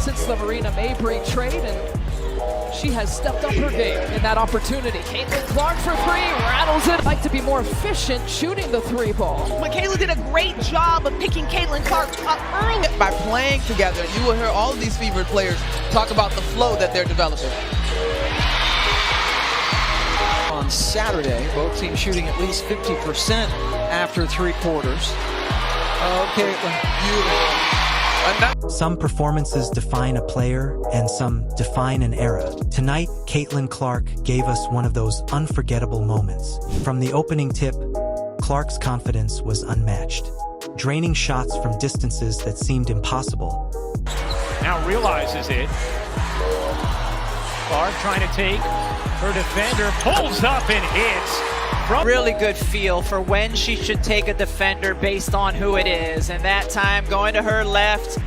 since the Marina Mabry trade, and she has stepped up her game in that opportunity. Caitlin Clark for three, rattles it. Like to be more efficient shooting the three ball. Michaela did a great job of picking Caitlin Clark up early. By playing together, you will hear all of these Fever players talk about the flow that they're developing. On Saturday, both teams shooting at least 50% after three quarters. Oh, Caitlin, beautiful. Some performances define a player, and some define an era. Tonight, Caitlin Clark gave us one of those unforgettable moments. From the opening tip, Clark's confidence was unmatched, draining shots from distances that seemed impossible. Now realizes it. Clark trying to take her defender, pulls up and hits. Really good feel for when she should take a defender based on who it is, and that time going to her left.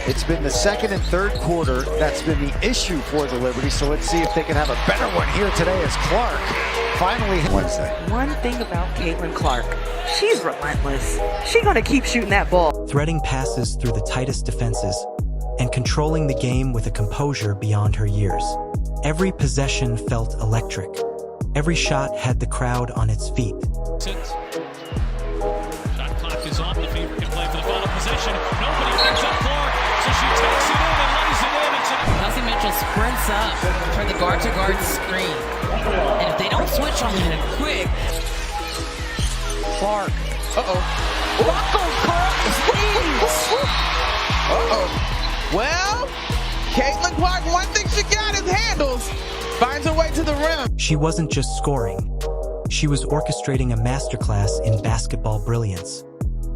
It's been the second and third quarter that's been the issue for the Liberty, so let's see if they can have a better one here today as Clark finally Wednesday. One thing about Caitlin Clark, she's relentless. She's gonna keep shooting that ball. Threading passes through the tightest defenses and controlling the game with a composure beyond her years. Every possession felt electric. Every shot had the crowd on its feet. Shot clock is on. The Fever can play for the final possession. Nobody picks up Clark, so she takes it in and lays it in. Kelsey Mitchell sprints up for the guard-to-guard screen. And if they don't switch on him quick... Clark. Clark, please. Well, Caitlin Clark, one thing she got is handles. Finds her way to the rim. She wasn't just scoring. She was orchestrating a masterclass in basketball brilliance.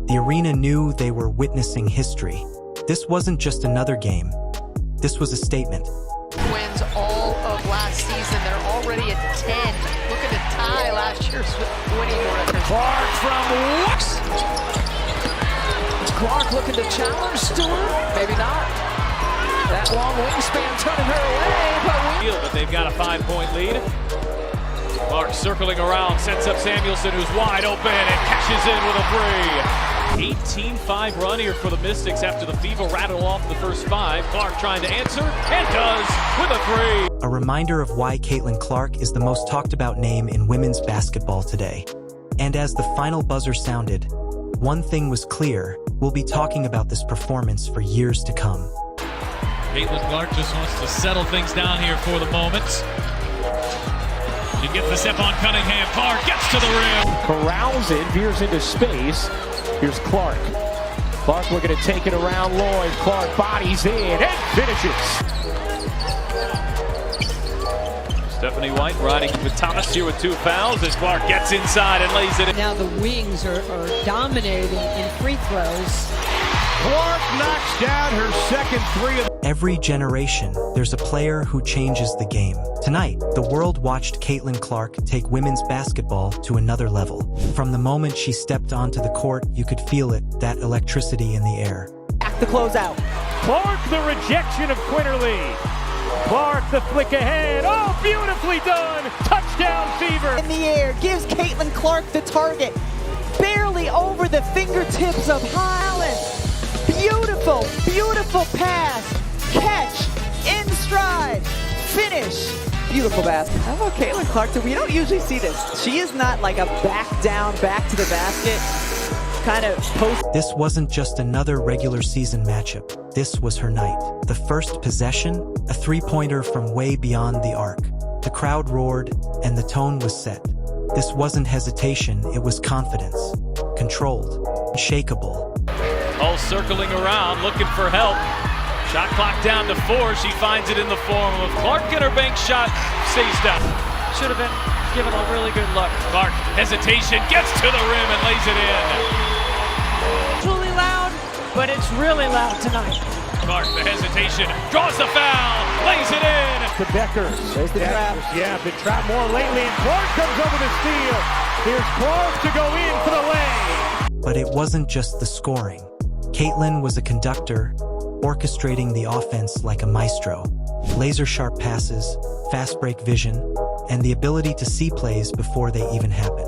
The arena knew they were witnessing history. This wasn't just another game. This was a statement. Wins all of last season. They're already at 10. Look at the tie last year's winning record. Clark from Clark looking to challenge Stewart. Maybe not. That long wingspan turning her away, but they've got a 5-point lead. Clark circling around, sets up Samuelson, who's wide open, and cashes in with a three. 18-5 run here for the Mystics after the Fever rattle off the first five. Clark trying to answer, and does with a three. A reminder of why Caitlin Clark is the most talked about name in women's basketball today. And as the final buzzer sounded, one thing was clear: we'll be talking about this performance for years to come. Caitlin Clark just wants to settle things down here for the moment. She gets the step on Cunningham. Clark gets to the rim. Corrals it, veers into space. Here's Clark. Clark looking to take it around Lloyd. Clark bodies in and finishes. Stephanie White riding with Thomas here with 2 fouls as Clark gets inside and lays it in. Now the wings are dominating in free throws. Clark knocks down her second three. Every generation, there's a player who changes the game. Tonight, the world watched Caitlin Clark take women's basketball to another level. From the moment she stepped onto the court, you could feel it, that electricity in the air. Back to close out. Clark, the rejection of Quinterly. Clark, the flick ahead. Oh, beautifully done. Touchdown, Fever. In the air, gives Caitlin Clark the target. Barely over the fingertips of Allen. Beautiful, beautiful pass. Catch, in stride, finish. Beautiful basket. How about Caitlin Clark? We don't usually see this. She is not like a back down, back to the basket kind of post. This wasn't just another regular season matchup. This was her night. The first possession, a three-pointer from way beyond the arc. The crowd roared, and the tone was set. This wasn't hesitation, it was confidence. Controlled, unshakable. All circling around, looking for help. Shot clock down to 4. She finds it in the form of Clark, and her bank shot stays down. Should have been given a really good look. Clark, hesitation, gets to the rim and lays it in. Truly loud, but it's really loud tonight. Clark, the hesitation, draws the foul, lays it in. To Becker. There's the trap. Yeah, been trapped more lately, and Clark comes over the steal. Here's Clark to go in for the lay. But it wasn't just the scoring. Caitlin was a conductor, orchestrating the offense like a maestro. Laser-sharp passes, fast break vision, and the ability to see plays before they even happened.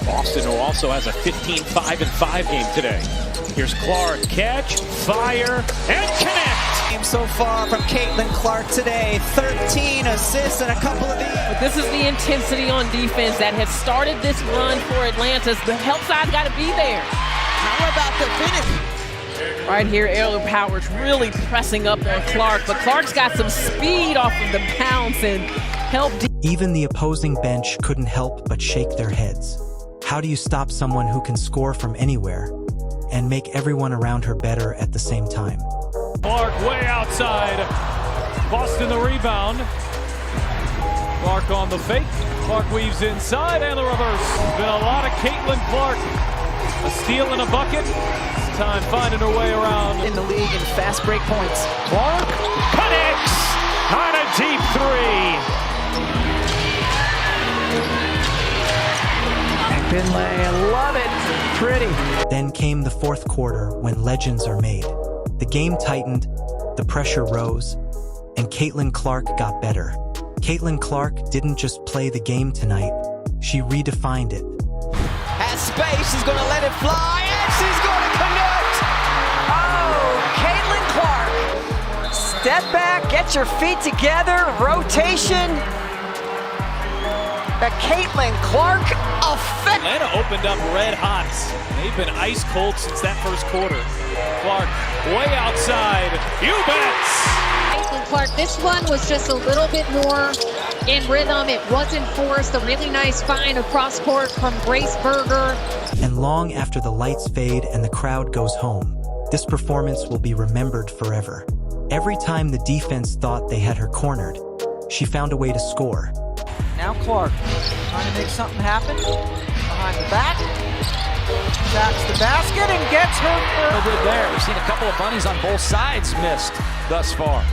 Boston, who also has a 15-5-5 game today. Here's Clark, catch, fire, and connect. So far from Caitlin Clark today, 13 assists and a couple of these. But this is the intensity on defense that has started this run for Atlanta. The help side's got to be there. How about the finish? Right here, Aerial Powers really pressing up on Clark, but Clark's got some speed off of the bounce and help. Even the opposing bench couldn't help but shake their heads. How do you stop someone who can score from anywhere and make everyone around her better at the same time? Clark way outside. Boston the rebound. Clark on the fake. Clark weaves inside and the reverse. Been a lot of Caitlin Clark. A steal and a bucket. This time finding her way around. In the league in fast break points. Clark connects on a deep three. Finlay, love it. Pretty. Then came the fourth quarter when legends are made. The game tightened, the pressure rose, and Caitlin Clark got better. Caitlin Clark didn't just play the game tonight, she redefined it. Has space, she's going to let it fly, and she's going to connect! Oh, Caitlin Clark. Step back, get your feet together, rotation. The Caitlin Clark effect. Atlanta opened up red hot. They've been ice cold since that first quarter. Clark way outside. You bets! Caitlin Clark, this one was just a little bit more in rhythm. It wasn't forced. A really nice find across court from Grace Berger. And long after the lights fade and the crowd goes home, this performance will be remembered forever. Every time the defense thought they had her cornered, she found a way to score. Now Clark trying to make something happen. Behind the back. Taps the basket and gets her. No good there. We've seen a couple of bunnies on both sides missed thus far.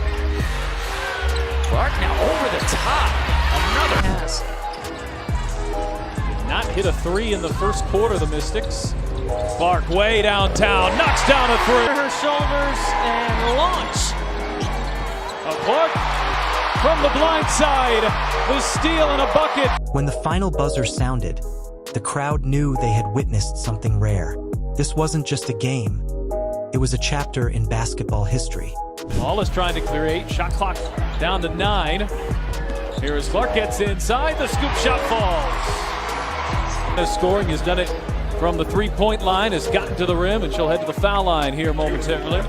Clark now over the top. Another pass. Not hit a three in the first quarter, the Mystics. Clark way downtown, knocks down a three. Her shoulders and launch. Clark from the blind side, the steal and a bucket. When the final buzzer sounded, the crowd knew they had witnessed something rare. This wasn't just a game, it was a chapter in basketball history. Ball is trying to create, shot clock down to 9. Here as Clark gets inside, the scoop shot falls. The scoring has done it from the three-point line, has gotten to the rim, and she'll head to the foul line here momentarily.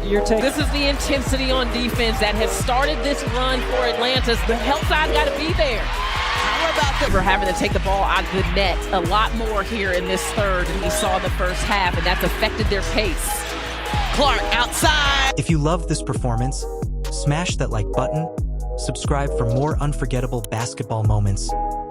This is the intensity on defense that has started this run for Atlanta. The help side's got to be there. How about we're having to take the ball out of the net a lot more here in this third than we saw in the first half, and that's affected their pace. Clark outside. If you loved this performance, smash that like button, subscribe for more unforgettable basketball moments,